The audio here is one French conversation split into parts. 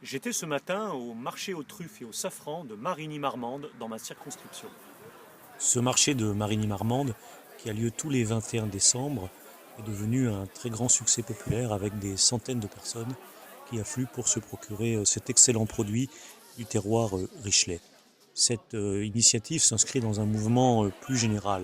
J'étais ce matin au marché aux truffes et au safran de Marigny-Marmande dans ma circonscription. Ce marché de Marigny-Marmande, qui a lieu tous les 21 décembre, est devenu un très grand succès populaire avec des centaines de personnes qui affluent pour se procurer cet excellent produit du terroir Richelais. Cette initiative s'inscrit dans un mouvement plus général.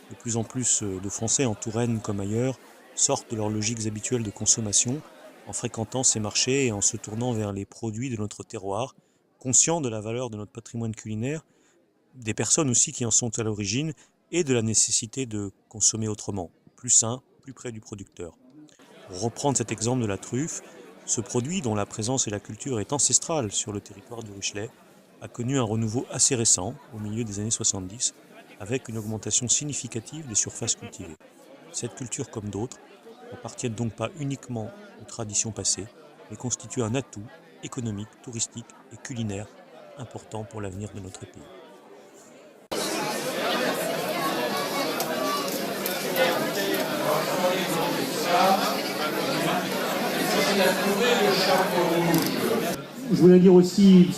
De plus en plus de Français en Touraine comme ailleurs sortent de leurs logiques habituelles de consommation en fréquentant ces marchés et en se tournant vers les produits de notre terroir, conscients de la valeur de notre patrimoine culinaire, des personnes aussi qui en sont à l'origine et de la nécessité de consommer autrement, plus sain, plus près du producteur. Pour reprendre cet exemple de la truffe, ce produit dont la présence et la culture est ancestrale sur le territoire du Richelais a connu un renouveau assez récent, au milieu des années 70, avec une augmentation significative des surfaces cultivées. Cette culture, comme d'autres, n'appartiennent donc pas uniquement aux traditions passées, mais constituent un atout économique, touristique et culinaire important pour l'avenir de notre pays. Je voulais dire aussi,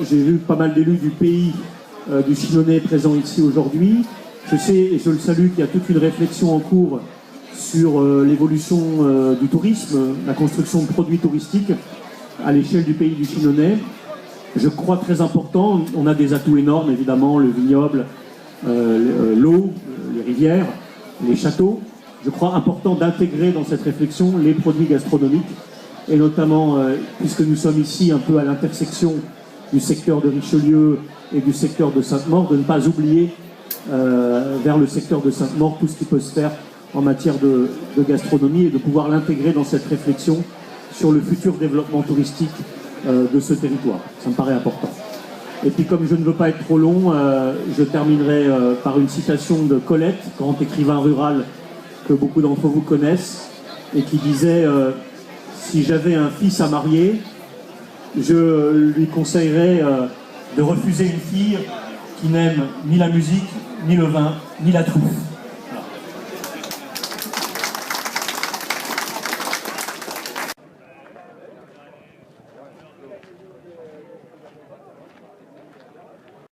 j'ai vu pas mal d'élus du pays du Chinonais présents ici aujourd'hui. Je sais, et je le salue, qu'il y a toute une réflexion en cours sur l'évolution du tourisme, la construction de produits touristiques à l'échelle du pays du Chinonais. Je crois très important, on a des atouts énormes évidemment, le vignoble, l'eau, les rivières, les châteaux. Je crois important d'intégrer dans cette réflexion les produits gastronomiques et notamment, puisque nous sommes ici un peu à l'intersection du secteur de Richelieu et du secteur de Sainte-Maure, de ne pas oublier vers le secteur de Sainte-Maure tout ce qui peut se faire en matière de gastronomie et de pouvoir l'intégrer dans cette réflexion sur le futur développement touristique de ce territoire. Ça me paraît important. Et puis comme je ne veux pas être trop long, je terminerai par une citation de Colette, grand écrivain rural que beaucoup d'entre vous connaissent, et qui disait si j'avais un fils à marier, je lui conseillerais de refuser une fille qui n'aime ni la musique, ni le vin, ni la truffe.